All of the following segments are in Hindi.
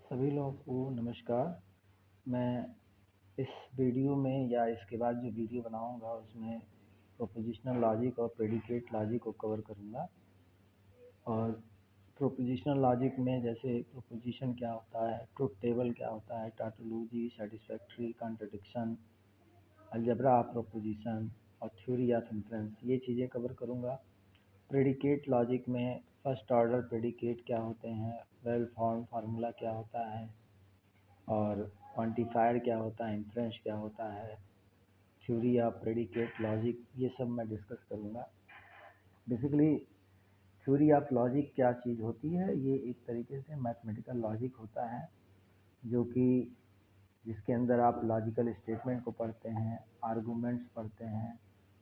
सभी लोगों को नमस्कार। मैं इस वीडियो में या इसके बाद जो वीडियो बनाऊंगा उसमें प्रोपोजिशनल लॉजिक और प्रेडिकेट लॉजिक को कवर करूंगा। और प्रोपोजिशनल लॉजिक में जैसे प्रोपोजिशन क्या होता है, ट्रुथ टेबल क्या होता है, टाटोलॉजी, सैटिस्फैक्ट्री, कॉन्ट्रडिक्शन, अलजेब्रा ऑफ प्रोपोजिशन और थ्योरी ऑफ इन्फ्रेंस, ये चीज़ें कवर करूंगा। प्रेडिकेट लॉजिक में फर्स्ट ऑर्डर प्रेडिकेट क्या होते हैं, वेल फॉर्म फार्मूला क्या होता है, और क्वांटिफायर क्या होता है, इन्फ्रेंस क्या होता है, थ्योरी ऑफ प्रेडिकेट लॉजिक, ये सब मैं डिस्कस करूँगा। बेसिकली थ्योरी ऑफ लॉजिक क्या चीज़ होती है, ये एक तरीके से मैथमेटिकल लॉजिक होता है जो कि जिसके अंदर आप लॉजिकल स्टेटमेंट को पढ़ते हैं, आर्गूमेंट्स पढ़ते हैं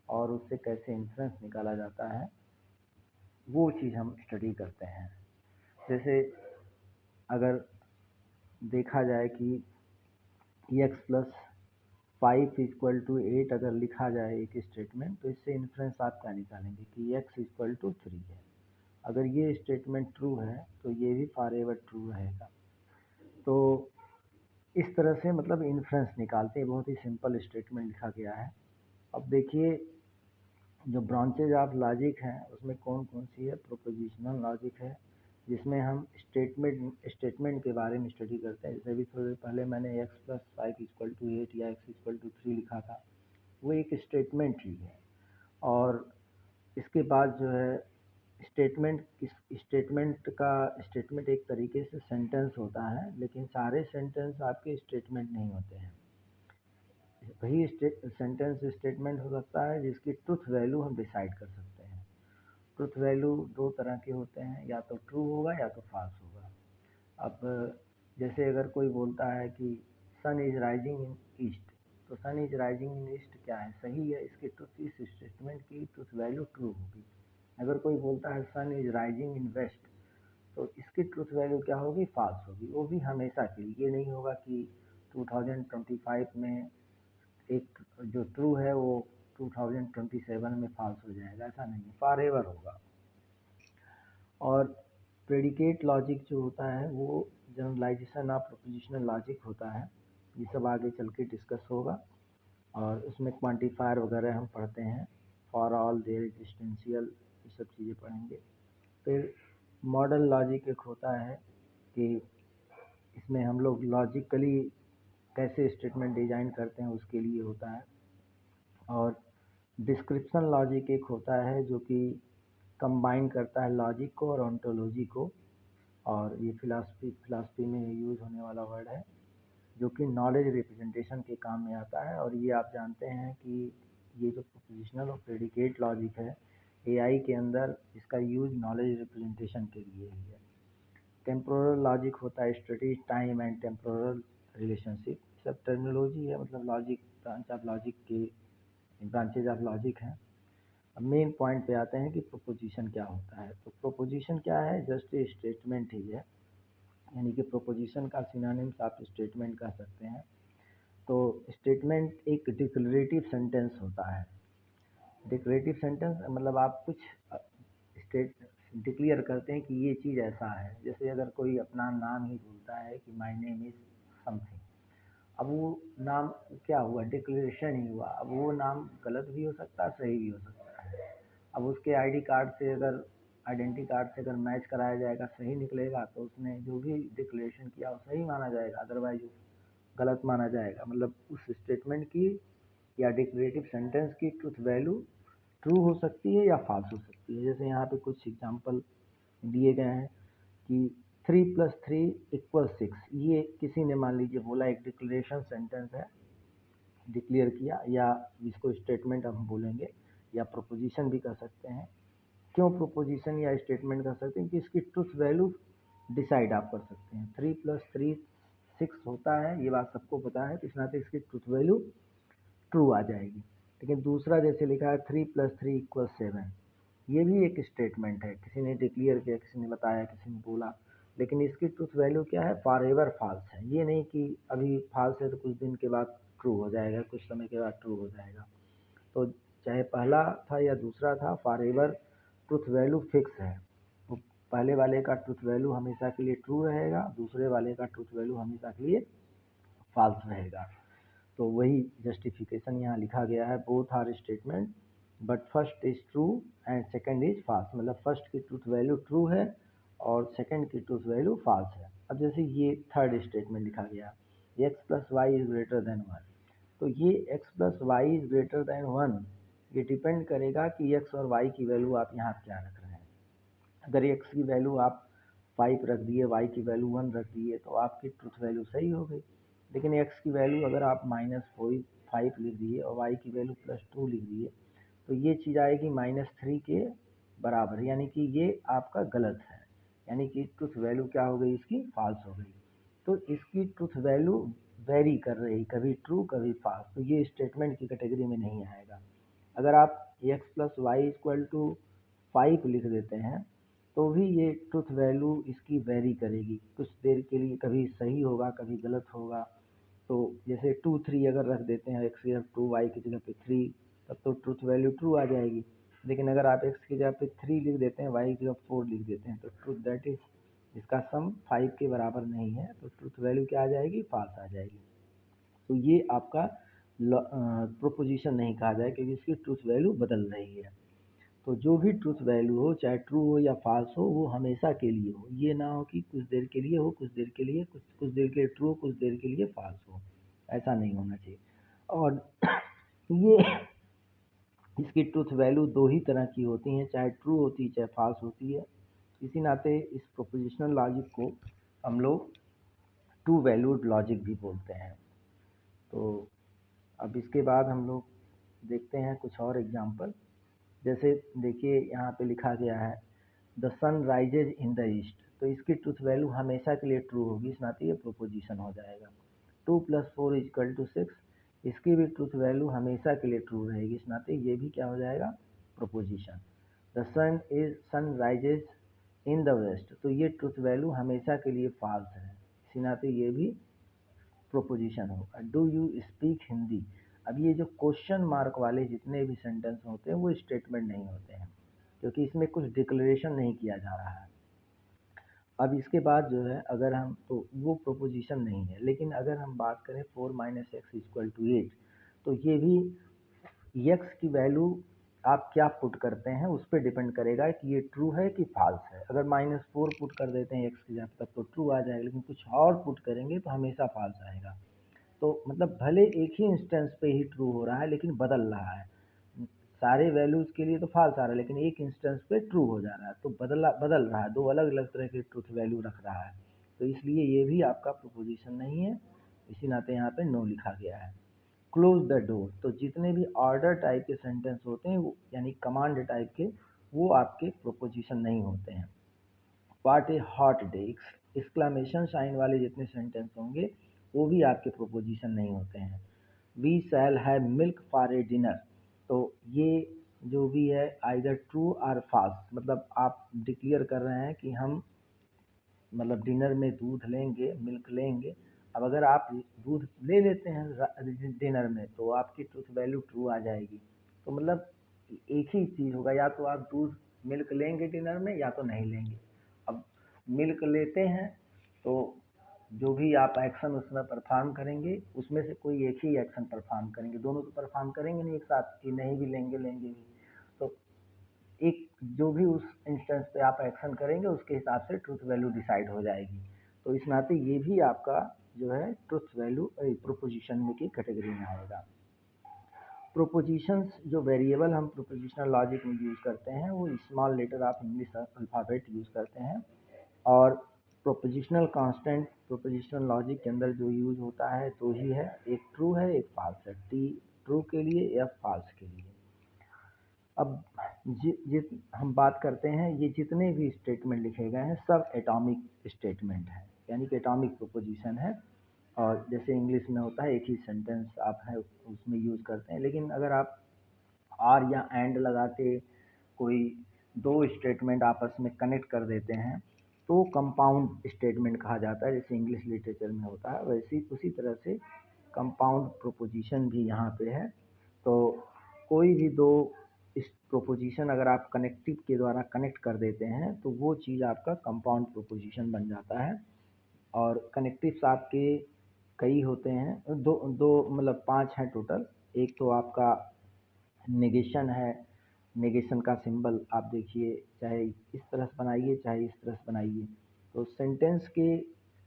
और उससे कैसे इन्फ्रेंस निकाला जाता है, वो चीज़ हम स्टडी करते हैं। जैसे अगर देखा जाए कि x प्लस 5 = 8 अगर लिखा जाए एक स्टेटमेंट, तो इससे इन्फ्रेंस आप क्या निकालेंगे कि x = 3 है। अगर ये स्टेटमेंट ट्रू है तो ये भी फॉर एवर ट्रू रहेगा। तो इस तरह से मतलब इन्फ्रेंस निकालते हैं, बहुत ही सिंपल स्टेटमेंट लिखा गया है। अब देखिए जो ब्रांचेज ऑफ लॉजिक हैं उसमें कौन कौन सी है। प्रोपोजिशनल लॉजिक है जिसमें हम स्टेटमेंट के बारे में स्टडी करते हैं। जैसे अभी थोड़ी देर पहले मैंने x + 5 = 8 या x = 3 लिखा था, वो एक स्टेटमेंट ही है। और इसके बाद जो है स्टेटमेंट एक तरीके से सेंटेंस होता है, लेकिन सारे सेंटेंस आपके स्टेटमेंट नहीं होते हैं। वही सेंटेंस स्टेटमेंट हो सकता है जिसकी ट्रुथ वैल्यू हम डिसाइड कर सकते हैं। ट्रुथ वैल्यू दो तरह के होते हैं, या तो ट्रू होगा या तो फॉल्स होगा। अब जैसे अगर कोई बोलता है कि सन इज राइजिंग इन ईस्ट, तो sun is rising in east क्या है, सही है, इसकी ट्रुथ, इस स्टेटमेंट की ट्रुथ वैल्यू ट्रू होगी। अगर कोई बोलता है सन इज राइजिंग इन वेस्ट, तो इसकी ट्रुथ वैल्यू क्या होगी, फॉल्स होगी। वो भी हमेशा के लिए, ये नहीं होगा कि 2025 में एक जो ट्रू है वो 2027 में फॉल्स हो जाएगा, ऐसा नहीं है, फॉर एवर होगा। और प्रेडिकेट लॉजिक जो होता है वो जनरलाइजेशन ऑफ प्रोपोजिशनल लॉजिक होता है। ये सब आगे चल के डिस्कस होगा। और उसमें क्वांटिफायर वगैरह हम पढ़ते हैं, फॉर ऑल, देयर, एग्जिस्टेंशियल, ये सब चीज़ें पढ़ेंगे। फिर मॉडल लॉजिक एक होता है कि इसमें हम लोग लॉजिकली कैसे स्टेटमेंट डिज़ाइन करते हैं, उसके लिए होता है। और डिस्क्रिप्शन लॉजिक एक होता है जो कि कंबाइन करता है लॉजिक को और ऑन्टोलॉजी को, और ये फिलॉसफी में यूज़ होने वाला वर्ड है जो कि नॉलेज रिप्रेजेंटेशन के काम में आता है। और ये आप जानते हैं कि ये जो प्रोपोजिशनल और प्रेडिकेट लॉजिक है, एआई के अंदर इसका यूज़ नॉलेज रिप्रेजेंटेशन के लिए ही है। टेम्पोरल लॉजिक होता है, study time and temporal relationship, सब टर्मिनोलॉजी है, मतलब लॉजिक, ब्रांच ऑफ लॉजिक के ब्रांचेज ऑफ लॉजिक हैं। अब मेन पॉइंट पे आते हैं कि प्रोपोजिशन क्या होता है। तो प्रोपोजिशन क्या है, जस्ट ए स्टेटमेंट ही है, यानी कि प्रोपोजिशन का सिनोनिम्स आप स्टेटमेंट कह सकते हैं। तो स्टेटमेंट एक डिक्लेरेटिव सेंटेंस होता है। डिक्लेरेटिव सेंटेंस मतलब आप कुछ स्टेट डिक्लेयर करते हैं कि ये चीज़ ऐसा है। जैसे अगर कोई अपना नाम ही बोलता है कि माय नेम इज़ समथिंग, अब वो नाम क्या हुआ, डिक्लेरेशन ही हुआ। अब वो नाम गलत भी हो सकता है, सही भी हो सकता है। अब उसके आईडी कार्ड से, अगर आइडेंटिटी कार्ड से अगर मैच कराया जाएगा, सही निकलेगा तो उसने जो भी डिक्लेरेशन किया वो सही माना जाएगा, अदरवाइज गलत माना जाएगा। मतलब उस स्टेटमेंट की या डिक्लेरेटिव सेंटेंस की ट्रुथ वैल्यू ट्रू हो सकती है या फॉल्स हो सकती है। जैसे यहाँ पे कुछ एग्जांपल दिए गए हैं कि 3 + 3 = 6, ये किसी ने मान लीजिए बोला, एक डिक्लेरेशन सेंटेंस है, डिक्लेयर किया, या इसको स्टेटमेंट हम बोलेंगे या प्रोपोजिशन भी कह सकते हैं। क्यों प्रोपोजिशन या स्टेटमेंट कह सकते हैं कि इसकी ट्रुथ वैल्यू डिसाइड आप कर सकते हैं। 3 + 3 = 6 होता है, ये बात सबको पता है, तो इस नाते इसकी ट्रुथ वैल्यू ट्रू आ जाएगी। लेकिन दूसरा जैसे लिखा है 3 + 3 = 7, ये भी एक स्टेटमेंट है, किसी ने डिक्लेयर किया, किसी ने बताया, किसी ने बोला, लेकिन इसकी ट्रुथ वैल्यू क्या है, फॉर एवर फॉल्स है। ये नहीं कि अभी फॉल्स है तो कुछ दिन के बाद ट्रू हो जाएगा, कुछ समय के बाद ट्रू हो जाएगा। तो चाहे पहला था या दूसरा था, for ever truth value fix है। पहले वाले का ट्रुथ वैल्यू हमेशा के लिए ट्रू रहेगा, दूसरे वाले का ट्रुथ वैल्यू हमेशा के लिए फॉल्स रहेगा। तो वही जस्टिफिकेशन यहाँ लिखा गया है, both are statement but first is true and second is false, मतलब फर्स्ट की ट्रुथ वैल्यू ट्रू है और सेकंड की ट्रुथ वैल्यू फॉल्स है। अब जैसे ये थर्ड स्टेटमेंट लिखा गया, x plus y is greater than 1, तो ये x plus y is greater than 1 ये डिपेंड करेगा कि x और y की वैल्यू आप यहाँ क्या रख रहे हैं। अगर x की वैल्यू आप 5 रख दिए, y की वैल्यू 1 रख दिए, तो आपकी ट्रुथ वैल्यू सही हो गई। लेकिन x की वैल्यू अगर आप -5 लिख दिए और y की वैल्यू +2 लिख दिए, तो ये चीज़ आएगी -3 के बराबर, यानी कि ये आपका गलत है, यानी कि ट्रुथ वैल्यू क्या हो गई, इसकी फॉल्स हो गई। तो इसकी ट्रुथ वैल्यू वेरी कर रही, कभी ट्रू कभी फॉल्स, तो ये स्टेटमेंट की कैटेगरी में नहीं आएगा। अगर आप x plus y equal to 5 लिख देते हैं, तो भी ये ट्रुथ वैल्यू इसकी वेरी करेगी, कुछ देर के लिए कभी सही होगा कभी गलत होगा। तो जैसे 2 3 अगर रख देते हैं, x की जगह 2 y की जगह पे 3, तब तो ट्रुथ वैल्यू ट्रू आ जाएगी। लेकिन अगर आप x की जगह पे 3 लिख देते हैं, y की जगह 4 लिख देते हैं, तो ट्रुथ दैट इज इसका सम 5 के बराबर नहीं है, तो ट्रुथ वैल्यू क्या आ जाएगी, फॉल्स आ जाएगी। तो ये आपका प्रोपोजिशन नहीं कहा जाए, क्योंकि इसकी ट्रुथ वैल्यू बदल रही है। तो जो भी ट्रुथ वैल्यू हो, चाहे ट्रू हो या फॉल्स हो, वो हमेशा के लिए हो, ये ना हो कि कुछ देर के लिए हो, कुछ देर के लिए कुछ देर के लिए ट्रू हो, कुछ देर के लिए फॉल्स हो, ऐसा नहीं होना चाहिए। और ये इसकी ट्रुथ वैल्यू दो ही तरह की होती हैं, चाहे ट्रू होती है चाहे फॉल्स होती है। इसी नाते इस प्रोपोजिशनल लॉजिक को हम लोग टू वैल्यूड लॉजिक भी बोलते हैं। तो अब इसके बाद हम लोग देखते हैं कुछ और एग्जाम्पल। जैसे देखिए यहाँ पे लिखा गया है the sun rises in the east, तो इसकी ट्रुथ वैल्यू हमेशा के लिए ट्रू होगी, इस नाते ये प्रोपोजिशन हो जाएगा। 2 + 4 = 6, इसकी भी ट्रुथ वैल्यू हमेशा के लिए ट्रू रहेगी, इस नाते ये भी क्या हो जाएगा, proposition. The sun rises in the west, तो ये ट्रुथ वैल्यू हमेशा के लिए फॉल्स है, इसी नाते ये भी प्रोपोजिशन होगा। डू यू स्पीक हिंदी, अब ये जो क्वेश्चन मार्क वाले जितने भी सेंटेंस होते हैं वो स्टेटमेंट नहीं होते हैं, क्योंकि इसमें कुछ डिक्लेरेशन नहीं किया जा रहा है। अब इसके बाद जो है अगर हम, तो वो प्रोपोजिशन नहीं है। लेकिन अगर हम बात करें 4 - x = 8, तो ये भी x की वैल्यू आप क्या पुट करते हैं उस पर डिपेंड करेगा कि ये ट्रू है कि फॉल्स है। अगर -4 पुट कर देते हैं x की जगह, तब तो ट्रू आ जाएगा, लेकिन कुछ और पुट करेंगे तो हमेशा फॉल्स आएगा। तो मतलब भले एक ही इंस्टेंस पे ही ट्रू हो रहा है, लेकिन बदल रहा है, सारे वैल्यूज़ के लिए तो फॉल्स आ रहा है, लेकिन एक इंस्टेंस पे ट्रू हो जा रहा है, तो बदल रहा है, दो अलग अलग तरह के ट्रूथ वैल्यू रख रहा है। तो इसलिए ये भी आपका प्रोपोजिशन नहीं है, इसी नाते यहाँ पे नो लिखा गया है। क्लोज द डोर, तो जितने भी ऑर्डर टाइप के सेंटेंस होते हैं वो यानी कमांड टाइप के, वो आपके प्रोपोजिशन नहीं होते हैं। What a hot day, exclamation sign वाले जितने सेंटेंस होंगे वो भी आपके प्रोपोजिशन नहीं होते हैं। We shall have milk for a dinner, तो ये जो भी है आइदर ट्रू और फॉल्स, मतलब आप डिक्लेयर कर रहे हैं कि हम मतलब डिनर में दूध लेंगे, मिल्क लेंगे। अब अगर आप दूध ले लेते हैं डिनर में, तो आपकी ट्रूथ वैल्यू ट्रू आ जाएगी। तो मतलब एक ही चीज़ होगा, या तो आप दूध मिल्क लेंगे डिनर में या तो नहीं लेंगे। अब मिल्क लेते हैं तो जो भी आप एक्शन उसमें परफॉर्म करेंगे, उसमें से कोई एक ही एक्शन परफॉर्म करेंगे, दोनों तो परफॉर्म करेंगे नहीं एक साथ कि नहीं भी लेंगे लेंगे भी। तो एक जो भी उस इंस्टेंस पे आप एक्शन करेंगे उसके हिसाब से ट्रुथ वैल्यू डिसाइड हो जाएगी। तो इस नाते ये भी आपका जो है ट्रुथ वैल्यू प्रोपोजिशन में की कैटेगरी में आएगा। प्रोपोजिशंस जो वेरिएबल हम प्रोपोजिशनल लॉजिक में यूज़ करते हैं वो small letter of English alphabet use करते हैं। और प्रोपोजिशनल कांस्टेंट प्रोपोजिशनल लॉजिक के अंदर जो यूज़ होता है दो ही है, एक ट्रू है एक फॉल्स है, टी ट्रू के लिए या फॉल्स के लिए। अब जिस हम बात करते हैं, ये जितने भी स्टेटमेंट लिखे गए हैं सब एटॉमिक स्टेटमेंट हैं, यानी कि एटॉमिक प्रोपोजिशन है। और जैसे इंग्लिश में होता है एक ही सेंटेंस आप है उसमें यूज़ करते हैं, लेकिन अगर आप आर या एंड लगा के कोई दो स्टेटमेंट आपस में कनेक्ट कर देते हैं तो कंपाउंड स्टेटमेंट कहा जाता है, जैसे इंग्लिश लिटरेचर में होता है वैसे उसी तरह से कंपाउंड प्रोपोजिशन भी यहाँ पे है। तो कोई भी दो इस प्रोपोजिशन अगर आप कनेक्टिव के द्वारा कनेक्ट कर देते हैं तो वो चीज़ आपका कंपाउंड प्रोपोजिशन बन जाता है। और कनेक्टिव्स आपके कई होते हैं, दो दो मतलब 5 हैं टोटल। एक तो आपका नेगेशन है। नेगेशन का सिंबल आप देखिए, चाहे इस तरह से बनाइए चाहे इस तरह से बनाइए। तो सेंटेंस के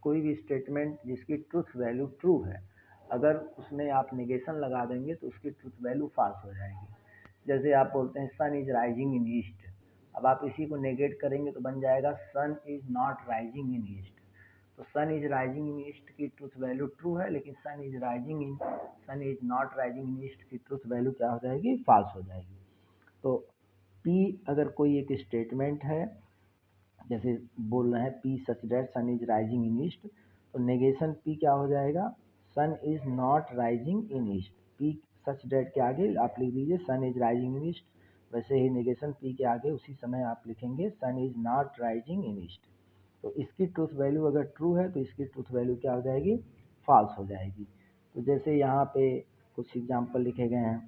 कोई भी स्टेटमेंट जिसकी ट्रुथ वैल्यू ट्रू है, अगर उसमें आप नेगेशन लगा देंगे तो उसकी ट्रुथ वैल्यू फॉल्स हो जाएगी। जैसे आप बोलते हैं sun is rising in east, अब आप इसी को नेगेट करेंगे तो बन जाएगा sun is not rising in east. तो sun is rising in east की ट्रुथ वैल्यू ट्रू है, लेकिन sun is not rising in east की ट्रुथ वैल्यू क्या हो जाएगी, फॉल्स हो जाएगी। तो पी अगर कोई एक स्टेटमेंट है, जैसे बोल रहे हैं P such that sun is rising in east, तो नेगेशन पी क्या हो जाएगा, sun is not rising in east. P such that के आगे आप लिख दीजिए sun is rising in east. वैसे ही नेगेशन पी के आगे उसी समय आप लिखेंगे sun is not rising in east. तो इसकी ट्रूथ वैल्यू अगर ट्रू है तो इसकी ट्रूथ वैल्यू क्या हो जाएगी, फॉल्स हो जाएगी। तो जैसे यहाँ पे कुछ एग्जाम्पल लिखे गए हैं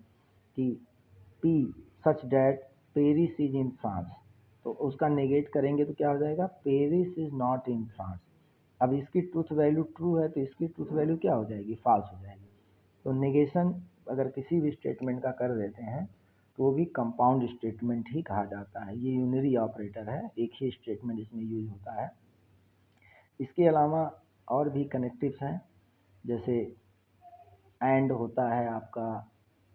कि P such that Paris is in France, तो उसका नेगेट करेंगे तो क्या हो जाएगा, Paris is not in France. अब इसकी ट्रूथ वैल्यू ट्रू है तो इसकी ट्रूथ वैल्यू क्या हो जाएगी, फॉल्स हो जाएगी। तो नेगेशन अगर किसी भी स्टेटमेंट का कर देते हैं तो वो भी कंपाउंड स्टेटमेंट ही कहा जाता है। ये यूनरी ऑपरेटर है, एक ही स्टेटमेंट इसमें यूज होता है। इसके अलावा और भी कनेक्टिव्स हैं, जैसे एंड होता है आपका,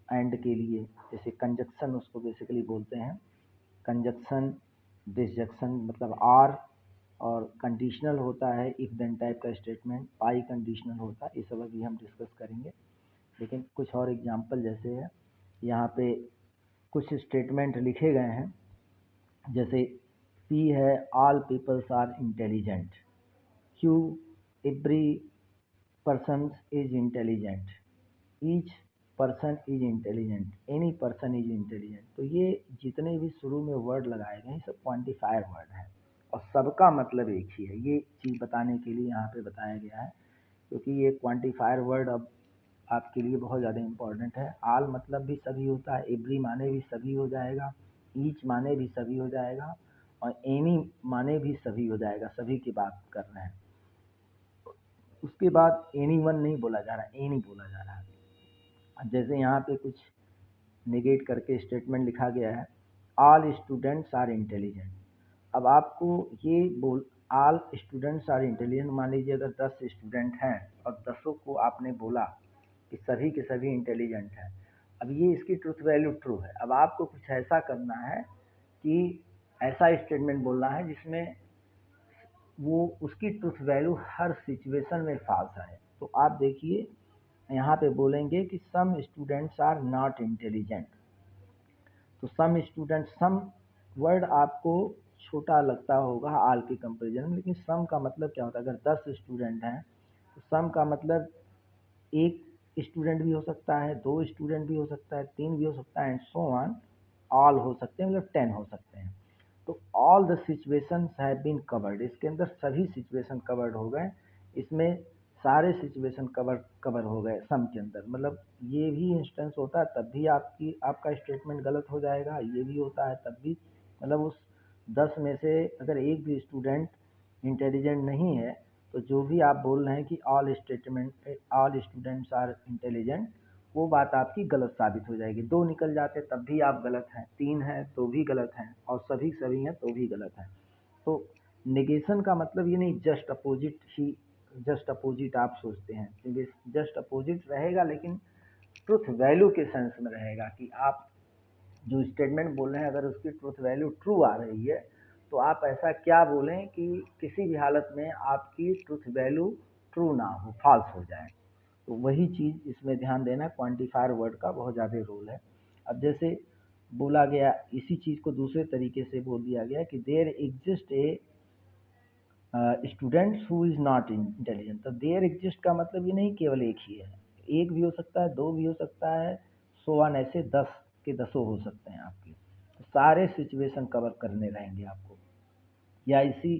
एंड के लिए जैसे कंजक्शन उसको बेसिकली बोलते हैं। कंजक्शन, डिसजक्शन मतलब आर, और कंडीशनल होता है इफ देन टाइप का स्टेटमेंट, पाई कंडीशनल होता है। ये सब अभी हम डिस्कस करेंगे, लेकिन कुछ और एग्जांपल जैसे है यहाँ पे कुछ स्टेटमेंट लिखे गए हैं। जैसे पी है all peoples are intelligent, Q every person is intelligent, each person is intelligent, any person is intelligent. तो ये जितने भी शुरू में वर्ड लगाए गए हैं सब क्वांटिफायर वर्ड हैं और सबका मतलब एक ही है। ये चीज़ बताने के लिए यहाँ पे बताया गया है, क्योंकि ये क्वांटिफायर वर्ड अब आपके लिए बहुत ज़्यादा इम्पोर्टेंट है। आल मतलब भी सभी होता है, एवरी माने भी सभी हो जाएगा, ईच माने भी सभी हो जाएगा, और एनी माने भी सभी हो जाएगा, सभी की बात कर रहे हैं। उसके बाद एनी वन नहीं बोला जा रहा, एनी बोला जा रहा है। जैसे यहाँ पे कुछ नेगेट करके स्टेटमेंट लिखा गया है, ऑल स्टूडेंट्स आर इंटेलिजेंट। अब आपको ये बोल, ऑल स्टूडेंट्स आर इंटेलिजेंट, मान लीजिए अगर 10 स्टूडेंट हैं और 10 को आपने बोला कि सभी के सभी इंटेलिजेंट हैं। अब ये इसकी ट्रुथ वैल्यू ट्रू है। अब आपको कुछ ऐसा करना है कि ऐसा स्टेटमेंट बोलना है जिसमें वो उसकी ट्रुथ वैल्यू हर सिचुएशन में फॉल्स आए। तो आप देखिए यहाँ पे बोलेंगे कि some students are not intelligent. तो सम स्टूडेंट, सम वर्ड आपको छोटा लगता होगा आल के कंपेरिजन में, लेकिन सम का मतलब क्या होता है, अगर 10 स्टूडेंट हैं तो सम का मतलब एक स्टूडेंट भी हो सकता है, 2 स्टूडेंट भी हो सकता है, 3 भी हो सकता है, एंड सो ऑन, ऑल हो सकते हैं, मतलब 10 हो सकते हैं। तो all the situations have been covered, इसके अंदर सभी सिचुएशन कवर्ड हो गए। इसमें सारे सिचुएशन कवर हो गए सम के अंदर। मतलब ये भी इंस्टेंस होता है तब भी आपका स्टेटमेंट गलत हो जाएगा, ये भी होता है तब भी। मतलब उस 10 में से अगर एक भी स्टूडेंट इंटेलिजेंट नहीं है तो जो भी आप बोल रहे हैं कि ऑल स्टूडेंट्स आर इंटेलिजेंट, वो बात आपकी गलत साबित हो जाएगी। 2 निकल जाते तब भी आप गलत हैं, 3 हैं तो भी गलत हैं, और सभी सभी हैं तो भी गलत हैं। तो नेगेशन का मतलब ये नहीं जस्ट अपोजिट ही, जस्ट अपोजिट आप सोचते हैं, जस्ट अपोजिट रहेगा लेकिन ट्रुथ वैल्यू के सेंस में रहेगा कि आप जो स्टेटमेंट बोल रहे हैं अगर उसकी ट्रुथ वैल्यू ट्रू आ रही है तो आप ऐसा क्या बोलें कि किसी भी हालत में आपकी ट्रुथ वैल्यू ट्रू ना हो, फॉल्स हो जाए। तो वही चीज़ इसमें ध्यान देना, क्वांटिफायर वर्ड का बहुत ज़्यादा रोल है। अब जैसे बोला गया इसी चीज़ को दूसरे तरीके से बोल दिया गया कि there exist a students who is not intelligent. तो देयर एग्जिस्ट का मतलब ये नहीं केवल एक ही है, एक भी हो सकता है, 2 भी हो सकता है, सो ऑन, ऐसे 10 के 10 हो सकते हैं आपके। तो सारे सिचुएशन कवर करने रहेंगे आपको। या इसी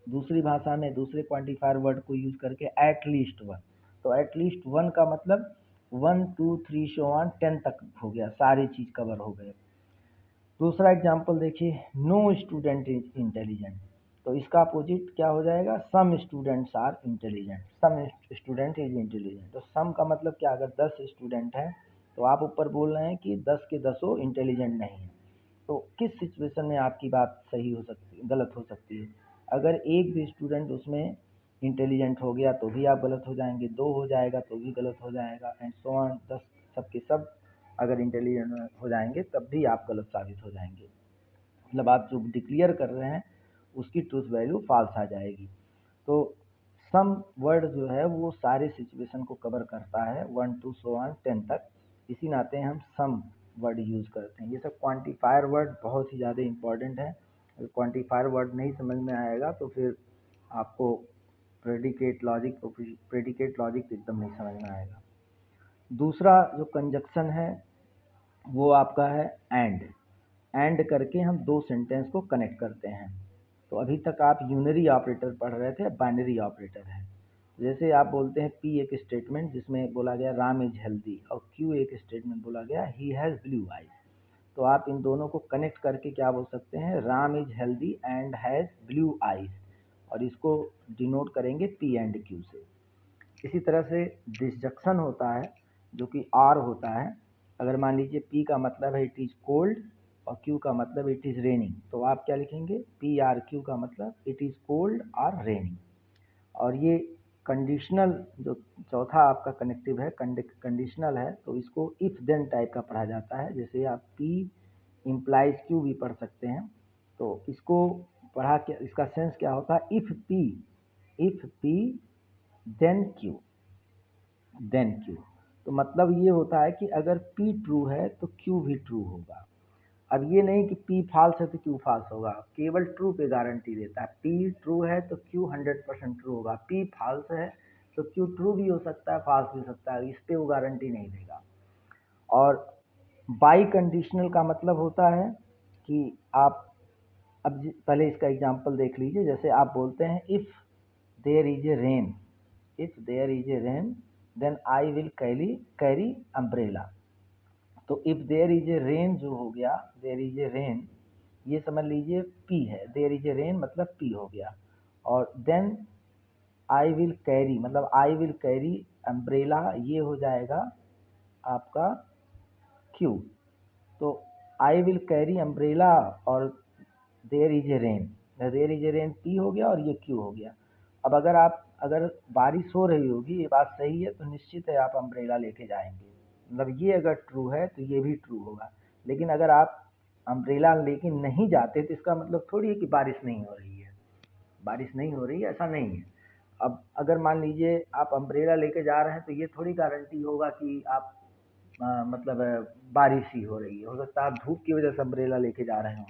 दूसरी भाषा में दूसरे क्वांटिफायर वर्ड को यूज करके एट लीस्ट वन। तो एट लीस्ट वन का मतलब 1 2 3 शो ऑन 10 तक हो गया, सारी चीज़ कवर हो गए। दूसरा एग्जाम्पल देखिए, नो स्टूडेंट इज इंटेलिजेंट, तो इसका अपोजिट क्या हो जाएगा, some students are intelligent, some student is intelligent. तो सम का मतलब क्या, अगर 10 स्टूडेंट हैं तो आप ऊपर बोल रहे हैं कि 10 के 10 इंटेलिजेंट नहीं है, तो किस सिचुएशन में आपकी बात सही हो सकती है, गलत हो सकती है। अगर एक भी स्टूडेंट उसमें इंटेलिजेंट हो गया तो भी आप गलत हो जाएंगे, दो हो जाएगा तो भी गलत हो जाएगा, एंड सो ऑन, 10 सबके सब अगर इंटेलिजेंट हो जाएंगे तब भी आप गलत साबित हो जाएंगे। मतलब आप जो डिक्लेयर कर रहे हैं उसकी ट्रूथ वैल्यू फॉल्स आ जाएगी। तो सम वर्ड जो है वो सारे सिचुएशन को कवर करता है, 1 to so on 10 तक, इसी नाते हम सम वर्ड यूज़ करते हैं। ये सब क्वांटिफायर वर्ड बहुत ही ज़्यादा इंपॉर्टेंट है, अगर क्वांटिफायर वर्ड नहीं समझ में आएगा तो फिर आपको प्रेडिकेट लॉजिक एकदम नहीं समझ में आएगा। दूसरा जो कंजक्शन है वो आपका है एंड करके हम दो सेंटेंस को कनेक्ट करते हैं। तो अभी तक आप यूनरी ऑपरेटर पढ़ रहे थे, बाइनरी ऑपरेटर है। जैसे आप बोलते हैं पी एक स्टेटमेंट जिसमें बोला गया राम इज हेल्दी, और क्यू एक स्टेटमेंट बोला गया ही हैज़ ब्लू आइज, तो आप इन दोनों को कनेक्ट करके क्या बोल सकते हैं, Ram is healthy and has blue eyes, और इसको डिनोट करेंगे पी एंड क्यू से। इसी तरह से डिसजंक्शन होता है जो कि आर होता है। अगर मान लीजिए पी का मतलब है इट इज़ कोल्ड और क्यू का मतलब इट इज़ रेनिंग, तो आप क्या लिखेंगे, पी आर क्यू का मतलब इट इज़ कोल्ड और रेनिंग। और ये कंडीशनल जो चौथा आपका कनेक्टिव है, कंडीशनल है, तो इसको इफ देन टाइप का पढ़ा जाता है। जैसे आप पी इम्प्लाइज क्यू भी पढ़ सकते हैं। तो इसको पढ़ा के इसका सेंस क्या होता है, इफ पी देन क्यू। तो मतलब ये होता है कि अगर P ट्रू है तो Q भी ट्रू होगा। अब ये नहीं कि P फॉल्स है तो Q फॉल्स होगा, केवल ट्रू पे गारंटी देता है। P ट्रू है तो Q 100% ट्रू होगा, P फॉल्स है तो Q ट्रू भी हो सकता है, फॉल्स भी हो सकता है, इस पे वो गारंटी नहीं देगा। और बाई कंडीशनल का मतलब होता है कि आप अब पहले इसका एग्जांपल देख लीजिए। जैसे आप बोलते हैं if there is a rain, if there is a rain then I will carry umbrella. तो if there is a rain जो हो गया, देयर इज ए रेन, ये समझ लीजिए पी है, देयर इज ए रेन मतलब पी हो गया, और देन आई विल कैरी मतलब आई विल कैरी अम्ब्रेला, ये हो जाएगा आपका क्यू। तो आई विल कैरी अम्ब्रेला और there is a rain, there is a rain P हो गया और ये क्यू हो गया। अब अगर बारिश हो रही होगी, ये बात सही है, तो निश्चित है आप अम्ब्रेला लेके जाएंगे, मतलब ये अगर ट्रू है तो ये भी ट्रू होगा। लेकिन अगर आप अम्ब्रेला लेके नहीं जाते तो इसका मतलब थोड़ी है कि बारिश नहीं हो रही है, बारिश नहीं हो रही है ऐसा नहीं है। अब अगर मान लीजिए आप अम्ब्रेला लेके जा रहे हैं तो ये थोड़ी गारंटी होगा कि आप मतलब बारिश ही हो रही है, हो सकता है आप धूप की वजह से अम्ब्रेला लेके जा रहे हो।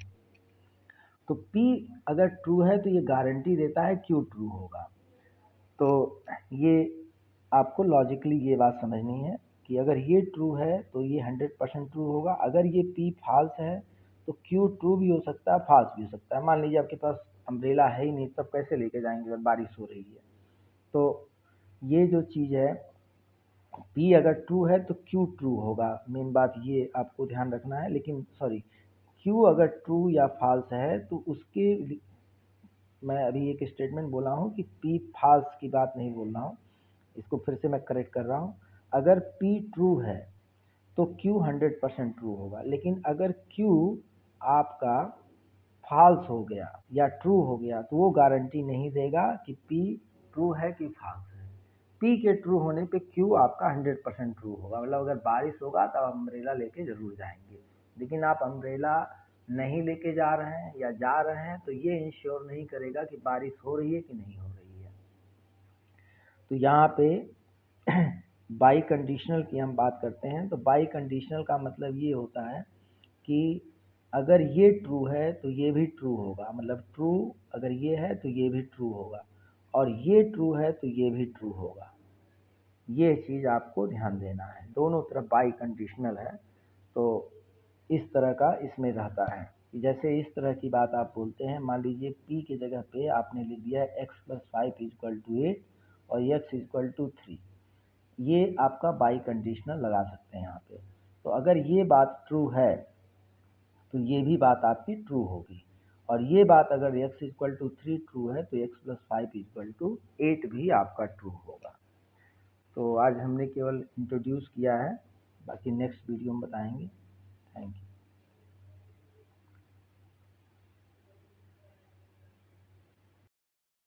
तो P अगर ट्रू है तो ये गारंटी देता है Q ट्रू होगा। तो ये आपको लॉजिकली ये बात समझनी है कि अगर ये ट्रू है तो ये 100% ट्रू होगा, अगर ये P फॉल्स है तो Q ट्रू भी हो सकता है, फॉल्स भी हो सकता है। मान लीजिए आपके पास अम्ब्रेला है ही नहीं, तब कैसे लेके जाएंगे जब बारिश हो रही है। तो ये जो चीज़ है, P अगर ट्रू है तो Q ट्रू होगा, मेन बात ये आपको ध्यान रखना है। लेकिन सॉरी, Q अगर ट्रू या फॉल्स है तो उसके, मैं अभी एक स्टेटमेंट बोला हूँ कि P फॉल्स की बात नहीं बोल रहा हूँ, इसको फिर से मैं करेक्ट कर रहा हूँ। अगर P ट्रू है तो Q 100% ट्रू होगा, लेकिन अगर Q आपका फॉल्स हो गया या ट्रू हो गया तो वो गारंटी नहीं देगा कि P ट्रू है कि फॉल्स है। P के ट्रू होने पे Q आपका 100% ट्रू होगा, मतलब अगर बारिश होगा तो आप अम्ब्रेला लेके ज़रूर जाएंगे। लेकिन आप अम्ब्रेला नहीं लेके जा रहे हैं या जा रहे हैं तो ये इंश्योर नहीं करेगा कि बारिश हो रही है कि नहीं हो रही है। तो यहाँ पे बाई कंडीशनल की हम बात करते हैं। तो बाई कंडीशनल का मतलब ये होता है कि अगर ये ट्रू है तो ये भी ट्रू होगा, मतलब ट्रू अगर ये है तो ये भी ट्रू होगा, और ये ट्रू है तो ये भी ट्रू होगा। ये चीज़ आपको ध्यान देना है, दोनों तरफ बाई कंडीशनल है। तो इस तरह का इसमें रहता है कि जैसे इस तरह की बात आप बोलते हैं, मान लीजिए P की जगह पे आपने लिख दिया है x+5 = 8 और x = 3, ये आपका बाई कंडीशनल लगा सकते हैं यहाँ पे। तो अगर ये बात ट्रू है तो ये भी बात आपकी ट्रू होगी। और ये बात अगर x इक्वल टू 3 ट्रू है तो x प्लस 5 इक्वल टू 8 भी आपका ट्रू होगा। तो आज हमने केवल इंट्रोड्यूस किया है, बाकी नेक्स्ट वीडियो में बताएंगे।